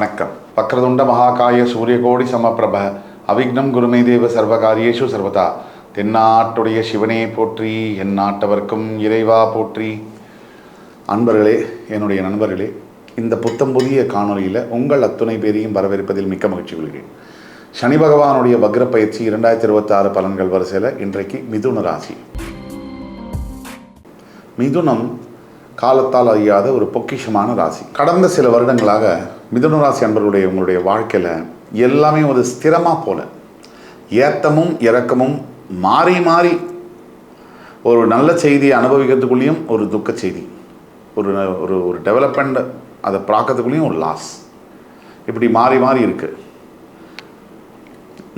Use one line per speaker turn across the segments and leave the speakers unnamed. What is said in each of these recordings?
வணக்கம். வக்ரதுண்ட மகாகாய சூரியகோடி சமப்பிரப அவிக்னம் குருமே தேவ சர்வகாரியேஷு சர்வதா. தென்னாட்டுடைய சிவனே போற்றி, என் நாட்டவர்க்கும் இறைவா போற்றி. அன்பர்களே, என்னுடைய நண்பர்களே, இந்த புத்தம் புதிய காணொலியில் உங்கள் அத்துணை பேரையும் வரவேற்பதில் மிக்க மகிழ்ச்சி கொள்கிறேன். சனி பகவானுடைய வக்ர பயிற்சி 2026 பலன்கள் வரிசையில் இன்றைக்கு மிதுன ராசி. மிதுனம் காலத்தால் அறியாத ஒரு பொக்கிஷமான ராசி. கடந்த சில வருடங்களாக மிதுன ராசி அன்பர்களுடைய உங்களுடைய வாழ்க்கையில் எல்லாமே ஒரு ஸ்திரமாக போல ஏத்தமும் இறக்கமும் மாறி மாறி, ஒரு நல்ல செய்தியை அனுபவிக்கிறதுக்குள்ளேயும் ஒரு துக்க செய்தி, ஒரு ஒரு ஒரு டெவலப்மெண்ட் அதை பார்க்கறதுக்குள்ளேயும் ஒரு லாஸ், இப்படி மாறி மாறி இருக்குது.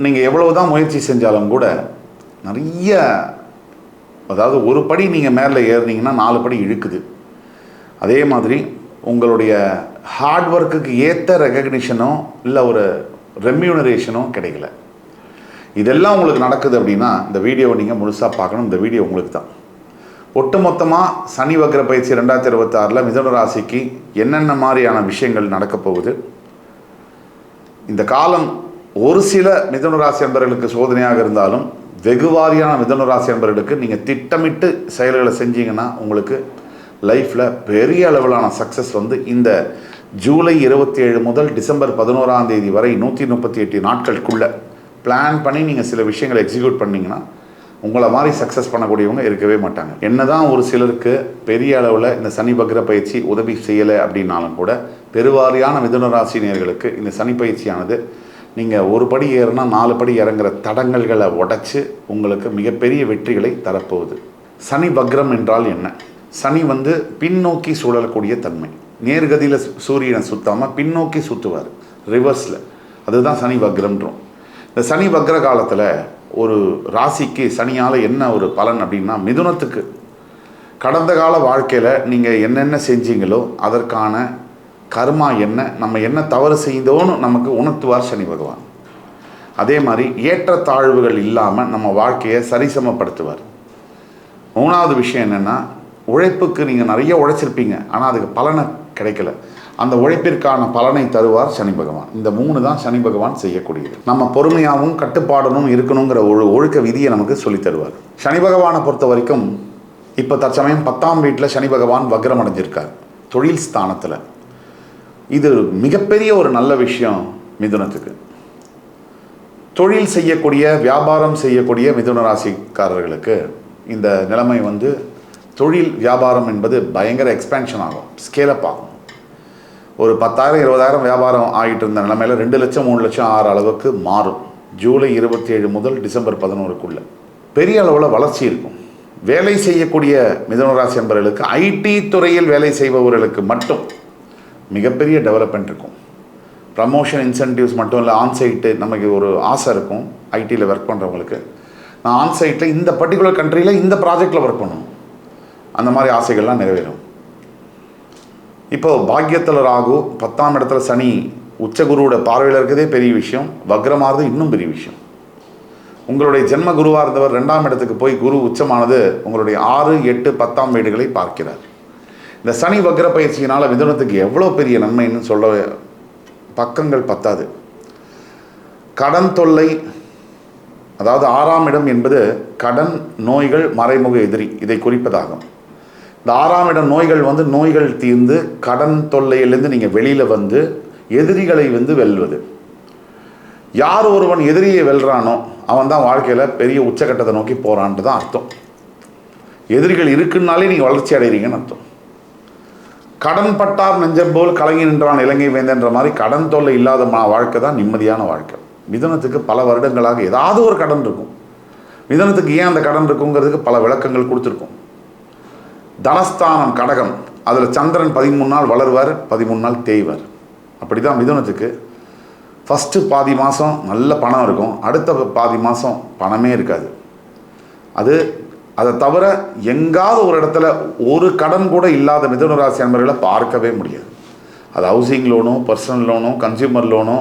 நீங்கள் எவ்வளவு தான் முயற்சி செஞ்சாலும் கூட நிறைய, அதாவது ஒரு படி நீங்கள் மேலே ஏறினீங்கன்னா 4 படி இழுக்குது. அதே மாதிரி உங்களுடைய ஹார்ட் ஒர்க்குக்கு ஏற்ற ரெகக்னிஷனோ இல்லை ஒரு ரெம்யூனரேஷனோ கிடைக்கல. இதெல்லாம் உங்களுக்கு நடக்குது அப்படின்னா இந்த வீடியோவை நீங்கள் முழுசாக பார்க்கணும். இந்த வீடியோ உங்களுக்கு தான். ஒட்டுமொத்தமாக சனி வக்ர பயிற்சி 2026 மிதுன ராசிக்கு என்னென்ன மாதிரியான விஷயங்கள் நடக்கப் போகுது, இந்த காலம் ஒரு சில மிதுன ராசி அன்பர்களுக்கு சோதனையாக இருந்தாலும் வெகுவாரியான மிதுன ராசி அன்பர்களுக்கு நீங்கள் திட்டமிட்டு செயல்களை செஞ்சீங்கன்னா உங்களுக்கு லைஃப்பில் பெரிய அளவிலான சக்ஸஸ் இந்த ஜூலை 27 முதல் டிசம்பர் 11 வரை 138 நாட்களுக்குள்ளே பிளான் பண்ணி நீங்கள் சில விஷயங்களை எக்ஸிக்யூட் பண்ணிங்கன்னா உங்களை மாதிரி சக்ஸஸ் பண்ணக்கூடியவங்க இருக்கவே மாட்டாங்க. என்னதான் ஒரு சிலருக்கு பெரிய அளவில் இந்த சனி வக்ர பயிற்சி உதவி செய்யலை அப்படின்னாலும் கூட பெருவாரியான மிதுன ராசினியர்களுக்கு இந்த சனி பயிற்சியானது நீங்கள் ஒரு படி ஏறினா 4 படி இறங்குற தடங்கல்களை உடைச்சி உங்களுக்கு மிகப்பெரிய வெற்றிகளை தரப்போகுது. சனி வக்ரம் என்றால் என்ன? சனி பின்னோக்கி சுழலக்கூடிய தன்மை. நேர்கதியில் சூரியனை சுத்தாமல் பின்னோக்கி சுற்றுவார், ரிவர்ஸில். அதுதான் சனி வக்ரம்ன்றோம். இந்த சனி வக்ர காலத்தில் ஒரு ராசிக்கு சனியால் என்ன ஒரு பலன் அப்படின்னா, மிதுனத்துக்கு கடந்த கால வாழ்க்கையில் நீங்கள் என்னென்ன செஞ்சீங்களோ அதற்கான கர்மா என்ன, நம்ம என்ன தவறு செய்தோன்னு நமக்கு உணர்த்துவார் சனி பகவான். அதே மாதிரி ஏற்றத்தாழ்வுகள் இல்லாமல் நம்ம வாழ்க்கையை சரிசமப்படுத்துவார். 3வது விஷயம் என்னென்னா, உழைப்புக்கு நீங்கள் நிறைய உழைச்சிருப்பீங்க, ஆனால் அதுக்கு பலனை கிடைக்கல. அந்த உழைப்பிற்கான பலனை தருவார் சனி பகவான். இந்த 3 தான் சனி பகவான் செய்யக்கூடியது. நம்ம பொறுமையாகவும் கட்டுப்பாடனும் இருக்கணுங்கிற ஒரு ஒழுக்க விதியை நமக்கு சொல்லித் தருவார். சனி பகவானை பொறுத்த வரைக்கும் இப்போ தற்சமயம் 10ஆம் வீட்டில் சனி பகவான் வக்ரம் அடைஞ்சிருக்கார், தொழில் ஸ்தானத்தில். இது மிகப்பெரிய ஒரு நல்ல விஷயம் மிதுனத்துக்கு. தொழில் செய்யக்கூடிய, வியாபாரம் செய்யக்கூடிய மிதுன ராசிக்காரர்களுக்கு இந்த நிலைமை தொழில் வியாபாரம் என்பது பயங்கர எக்ஸ்பேன்ஷன் ஆகும், ஸ்கேலப் ஆகும். ஒரு 10,000 20,000 வியாபாரம் ஆகிட்டு இருந்த நிலைமையில் 2 லட்சம் 3 லட்சம் ஆகிற அளவுக்கு மாறும். ஜூலை 27 முதல் டிசம்பர் 11 பெரிய அளவில் வளர்ச்சி இருக்கும். வேலை செய்யக்கூடிய மிதுன ராசி என்பவர்களுக்கு, ஐடி துறையில் வேலை செய்பவர்களுக்கு மட்டும் மிகப்பெரிய டெவலப்மெண்ட் இருக்கும். ப்ரமோஷன் இன்சென்டிவ்ஸ் மட்டும் இல்லை, ஆன்சைட்டு நமக்கு ஒரு ஆசை இருக்கும். ஐடியில் ஒர்க் பண்ணுறவங்களுக்கு, நான் ஆன்சைட்டில் இந்த பர்டிகுலர் கண்ட்ரியில் இந்த ப்ராஜெக்டில் ஒர்க் பண்ணணும், அந்த மாதிரி ஆசைகள்லாம் நிறைவேறும். இப்போது பாக்கியத்தில் ராகு, 10ஆம் இடத்துல சனி உச்சகுருவோட பார்வையில் இருக்கிறதே பெரிய விஷயம். வக்ரமானது இன்னும் பெரிய விஷயம். உங்களுடைய ஜென்ம குருவாக இருந்தவர் 2ஆம் இடத்துக்கு போய் குரு உச்சமானது உங்களுடைய 6, 8, 10ஆம் வீடுகளை பார்க்கிறார். இந்த சனி வக்ர பயிற்சியினால் மிதுனத்துக்கு எவ்வளோ பெரிய நன்மைன்னு சொல்ல பக்கங்கள் பத்தாது. கடன் தொல்லை, அதாவது 6ஆம் இடம் என்பது கடன், நோய்கள், மறைமுக எதிரி, இதை குறிப்பதாகும். இந்த 6ஆம் இடம் நோய்கள் நோய்கள் தீர்ந்து கடன் தொல்லையிலேருந்து நீங்கள் வெளியில் எதிரிகளை வெல்வது. யார் ஒருவன் எதிரியை வெல்றானோ அவன் தான் வாழ்க்கையில் பெரிய உச்சக்கட்டத்தை நோக்கி போகிறான்ட்டு தான் அர்த்தம். எதிரிகள் இருக்குன்னாலே நீங்கள் வளர்ச்சி அடைகிறீங்கன்னு அர்த்தம். கடன் பட்டார் நெஞ்சம் போல் கலங்கி நின்றான் இலங்கை வேந்தன்ற மாதிரி கடன் தொல்லை இல்லாத வாழ்க்கை தான் நிம்மதியான வாழ்க்கை. மிதுனத்துக்கு பல வருடங்களாக ஏதாவது ஒரு கடன் இருக்கும். மிதுனத்துக்கு ஏன் அந்த கடன் இருக்குங்கிறதுக்கு பல விளக்கங்கள் கொடுத்துருக்கோம். தனஸ்தானம் கடகம், அதில் சந்திரன் 13 நாள் வளருவார், 13 நாள் தேய்வார். அப்படி தான் மிதுனத்துக்கு ஃபஸ்ட்டு பாதி மாதம் நல்ல பணம் இருக்கும், அடுத்த பாதி மாதம் பணமே இருக்காது. அதை தவிர எங்காவது ஒரு இடத்துல ஒரு கடன் கூட இல்லாத மிதுன ராசி அன்பர்களை பார்க்கவே முடியாது. அது ஹவுசிங் லோனோ, பர்சனல் லோனோ, கன்சியூமர் லோனோ,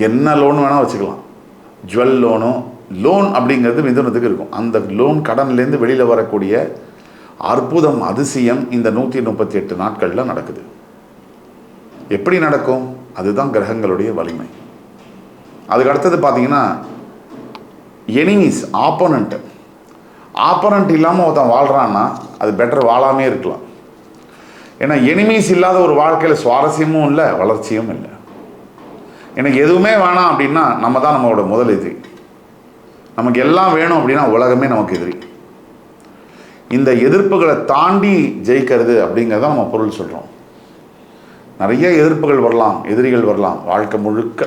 என்ன லோன் வேணால் வச்சுக்கலாம். ஜுவல் லோனோ, லோன் அப்படிங்கிறது மிதுனத்துக்கு இருக்கும். அந்த லோன் கடன்லேருந்து வெளியில் வரக்கூடிய அற்புதம், அதிசயம் இந்த 138 நாட்களில் நடக்குது. எப்படி நடக்கும்? அதுதான் கிரகங்களுடைய வலிமை. அதுக்கு அடுத்தது பார்த்தீங்கன்னா எனிமீஸ், ஆப்போனண்ட் இல்லாமல் ஒருத்தன் வாழ்கிறான்னா அது பெட்டர் வாழாமே இருக்கலாம். ஏன்னா எனிமீஸ் இல்லாத ஒரு வாழ்க்கையில் சுவாரஸ்யமும் இல்லை, வளர்ச்சியும் இல்லை. எனக்கு எதுவுமே வேணாம் அப்படின்னா நம்ம தான் நம்மளோட முதல் எதிரி. நமக்கு எல்லாம் வேணும் அப்படின்னா உலகமே நமக்கு எதிரி. இந்த எதிர்ப்புகளை தாண்டி ஜெயிக்கிறது அப்படிங்கிறத நம்ம பொருள் சொல்கிறோம். நிறைய எதிர்ப்புகள் வரலாம், எதிரிகள் வரலாம். வாழ்க்கை முழுக்க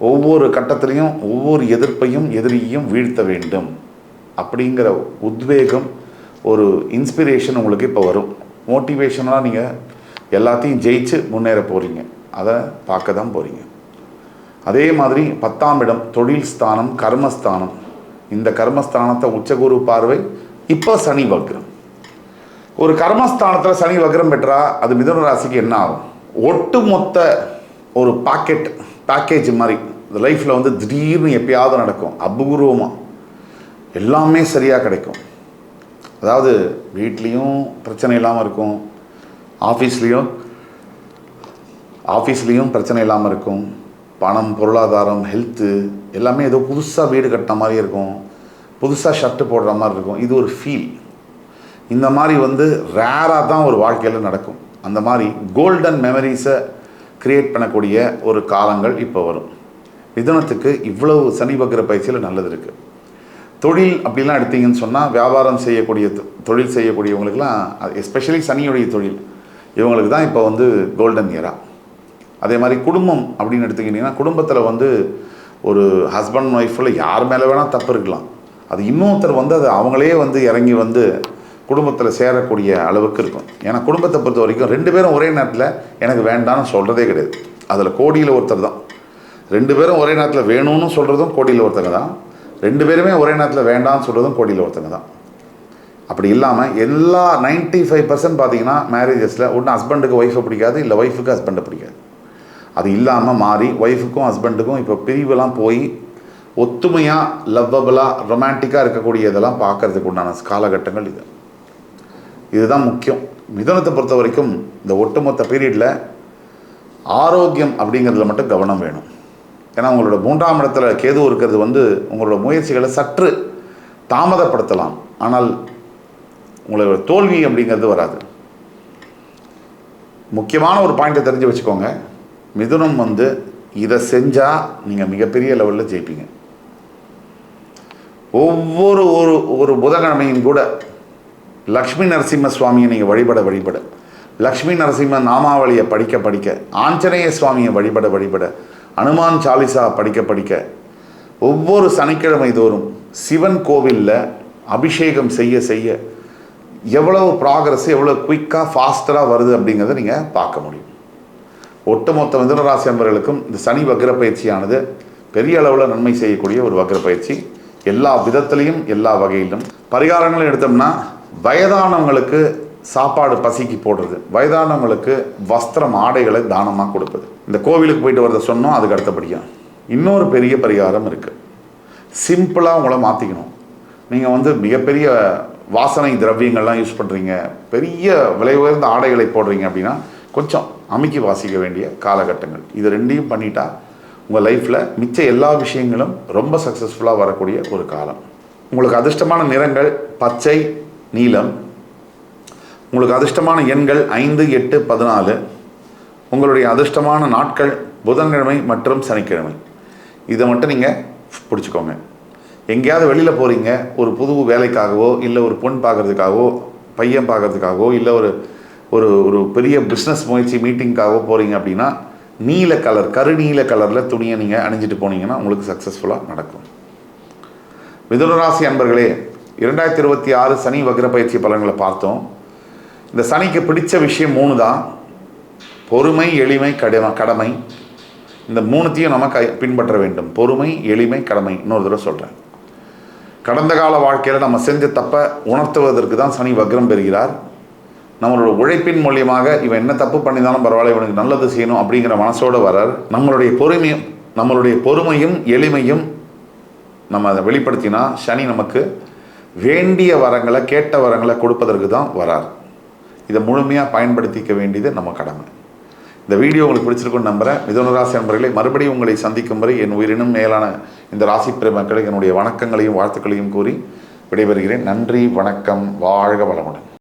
ஒவ்வொரு கட்டத்திலையும் ஒவ்வொரு எதிர்ப்பையும் எதிரியையும் வீழ்த்த வேண்டும் அப்படிங்கிற உத்வேகம், ஒரு இன்ஸ்பிரேஷன் உங்களுக்கு இப்போ வரும். மோட்டிவேஷனாக நீங்கள் எல்லாத்தையும் ஜெயிச்சு முன்னேற போகிறீங்க, அதை பார்க்க தான் போகிறீங்க. அதே மாதிரி 10ஆம் இடம் தொழில் ஸ்தானம், கர்மஸ்தானம். இந்த கர்மஸ்தானத்தை உச்சகுரு பார்வை. இப்போ சனி வக்ரம். ஒரு கர்மஸ்தானத்தில் சனி வக்ரம் பெற்றா அது மிதுன ராசிக்கு என்ன ஆகும்? ஒட்டுமொத்த ஒரு பேக்கேஜ் மாதிரி இந்த லைஃப்பில் வந்து திடீர்னு எப்பயாவது நடக்கும், அபூர்வமாக எல்லாமே சரியாக கிடைக்கும். அதாவது வீட்லேயும் பிரச்சனை இல்லாமல் இருக்கும், ஆஃபீஸ்லேயும் பிரச்சனை இல்லாமல் இருக்கும். பணம், பொருளாதாரம், ஹெல்த்து எல்லாமே ஏதோ புதுசாக வீடு கட்டின மாதிரி இருக்கும், புதுசாக ஷர்ட்டு போடுற மாதிரி இருக்கும். இது ஒரு ஃபீல். இந்த மாதிரி வந்து ரேராக தான் ஒரு வாழ்க்கையில் நடக்கும். அந்த மாதிரி கோல்டன் மெமரிஸை க்ரியேட் பண்ணக்கூடிய ஒரு காலங்கள் இப்போ வரும். மிதுனத்துக்கு இவ்வளவு சனி வக்ர பயிற்சியில் நல்லது இருக்குது. தொழில் அப்படிலாம் எடுத்தீங்கன்னு சொன்னால் வியாபாரம் செய்யக்கூடிய தொழில் செய்யக்கூடியவங்களுக்கெல்லாம், எஸ்பெஷலி சனியுடைய தொழில், இவங்களுக்கு தான் இப்போ வந்து கோல்டன் இயரா. அதே மாதிரி குடும்பம் அப்படின்னு எடுத்துக்கிட்டிங்கன்னா குடும்பத்தில் வந்து ஒரு ஹஸ்பண்ட் ஒய்ஃபில் யார் மேலே வேணால் தப்பு இருக்கலாம், அது இன்னொருத்தர் வந்து அது அவங்களே வந்து இறங்கி வந்து குடும்பத்தில் சேரக்கூடிய அளவுக்கு இருக்கும். ஏன்னா குடும்பத்தை பொறுத்த வரைக்கும் 2 பேரும் ஒரே நேரத்தில் எனக்கு வேண்டான்னு சொல்கிறதே கிடையாது. அதில் கோடியில் ஒருத்தர் தான். 2 பேரும் ஒரே நேரத்தில் வேணும்னு சொல்கிறதும் கோடியில் ஒருத்தங்க தான், 2 பேருமே ஒரே நேரத்தில் வேண்டாம்னு சொல்கிறதும் கோடியில் ஒருத்தங்க தான். அப்படி இல்லாமல் எல்லா 95% பார்த்தீங்கன்னா மேரேஜஸில் ஒன்று ஹஸ்பண்டுக்கு ஒய்ஃபை பிடிக்காது, இல்லை ஒய்ஃபுக்கு ஹஸ்பண்டை பிடிக்காது. அது இல்லாமல் மாறி ஒய்ஃபுக்கும் ஹஸ்பண்டுக்கும் இப்போ பிரிவெல்லாம் போய் ஒத்துமையாக, லவ்வபுளாக, ரொமான்டிக்காக இருக்கக்கூடிய இதெல்லாம் பார்க்கறதுக்கு உண்டான காலகட்டங்கள் இதுதான் முக்கியம். மிதுனத்தை பொறுத்த வரைக்கும் இந்த ஒட்டுமொத்த பீரியடில் ஆரோக்கியம் அப்படிங்கிறதுல மட்டும் கவனம் வேணும். ஏன்னா உங்களோட 3ஆம் இடத்துல கேது இருக்கிறது வந்து உங்களோட முயற்சிகளை சற்று தாமதப்படுத்தலாம், ஆனால் உங்களோட தோல்வி அப்படிங்கிறது வராது. முக்கியமான ஒரு பாயிண்ட்டை தெரிஞ்சு வச்சுக்கோங்க, மிதுனம் வந்து இதை செஞ்சால் நீங்கள் மிகப்பெரிய லெவலில் ஜெயிப்பீங்க. ஒவ்வொரு ஒரு புதன்கிழமையும் கூட லக்ஷ்மி நரசிம்ம சுவாமியை நீங்கள் வழிபட லக்ஷ்மி நரசிம்ம நாமாவளியை படிக்க ஆஞ்சநேய சுவாமியை வழிபட அனுமான் சாலிசா படிக்க ஒவ்வொரு சனிக்கிழமை தோறும் சிவன் கோவிலில் அபிஷேகம் செய்ய எவ்வளவு ப்ராக்ரஸ், எவ்வளோ குயிக்காக ஃபாஸ்டராக வருது அப்படிங்கிறத நீங்கள் பார்க்க முடியும். ஒட்டுமொத்த மிதுனராசி அன்பர்களுக்கும் இந்த சனி வக்ர பயிற்சியானது பெரிய அளவில் நன்மை செய்யக்கூடிய ஒரு வக்ர பயிற்சி. எல்லா விதத்திலையும் எல்லா வகையிலும் பரிகாரங்களும் எடுத்தோம்னா, வயதானவங்களுக்கு சாப்பாடு பசிக்கு போடுறது, வயதானவங்களுக்கு வஸ்திரம், ஆடைகளை தானமாக கொடுப்பது, இந்த கோவிலுக்கு போயிட்டு வரத சொன்னோம். அதுக்கு அடுத்தபடியாக இன்னொரு பெரிய பரிகாரம் இருக்குது. சிம்பிளாக உங்களை மாற்றிக்கணும். நீங்கள் வந்து மிகப்பெரிய வாசனை திரவியங்கள்லாம் யூஸ் பண்ணுறீங்க, பெரிய விலை உயர்ந்த ஆடைகளை போடுறீங்க அப்படின்னா கொஞ்சம் அமுக்கி வாசிக்க வேண்டிய காலகட்டங்கள். இது 2ஐயும் பண்ணிட்டா உங்கள் லைஃப்பில் மிச்ச எல்லா விஷயங்களும் ரொம்ப சக்ஸஸ்ஃபுல்லாக வரக்கூடிய ஒரு காலம். உங்களுக்கு அதிர்ஷ்டமான நிறங்கள் பச்சை, நீலம். உங்களுக்கு அதிர்ஷ்டமான எண்கள் 5, 8, 14. உங்களுடைய அதிர்ஷ்டமான நாட்கள் புதன்கிழமை மற்றும் சனிக்கிழமை. இதை மட்டும் நீங்கள் பிடிச்சிக்கோங்க. எங்கேயாவது வெளியில் போகிறீங்க, ஒரு புது வேலைக்காகவோ, இல்லை ஒரு பொண்ணு பார்க்குறதுக்காகவோ, பையன் பார்க்குறதுக்காகவோ, இல்லை ஒரு ஒரு பெரிய பிஸ்னஸ் முயற்சி மீட்டிங்காகவோ போகிறீங்க அப்படின்னா நீல கலர், கருநீல கலரில் துணியை நீங்கள் அணிஞ்சிட்டு போனீங்கன்னா உங்களுக்கு சக்ஸஸ்ஃபுல்லாக நடக்கும். மிதுனராசி அன்பர்களே, 2026 சனி வக்ர பயிற்சி பலன்களை பார்த்தோம். இந்த சனிக்கு பிடிச்ச விஷயம் 3 தான்: பொறுமை, எளிமை, கடமை. இந்த 3த்தையும் நம்ம பின்பற்ற வேண்டும். பொறுமை, எளிமை, கடமை. இன்னொரு தடவை சொல்கிறேன். கடந்த கால வாழ்க்கையில் நம்ம செஞ்ச தப்பை உணர்த்துவதற்கு தான் சனி வக்ரம் பெறுகிறார். நம்மளோட உழைப்பின் மூலியமாக இவன் என்ன தப்பு பண்ணினாலும் பரவாயில்ல, இவனுக்கு நல்லது செய்யணும் அப்படிங்கிற மனசோடு வரார். நம்மளுடைய பொறுமையும் எளிமையும் நம்ம அதை வெளிப்படுத்தினா சனி நமக்கு வேண்டிய வரங்களை, கேட்ட வரங்களை கொடுப்பதற்கு தான் வரார். இதை முழுமையாக பயன்படுத்திக்க வேண்டியது நம்ம கடமை. இந்த வீடியோ உங்களுக்கு பிடிச்சிருக்குன்னு நம்புகிறேன். மிதுன ராசி நண்பர்களே, மறுபடியும் உங்களை சந்திக்கும் வரை என் உயிரினும் மேலான இந்த ராசி பெருமக்களுக்கு என்னுடைய வணக்கங்களையும் வாழ்த்துக்களையும் கூறி விடைபெறுகிறேன். நன்றி, வணக்கம், வாழ்க வளமுடன்.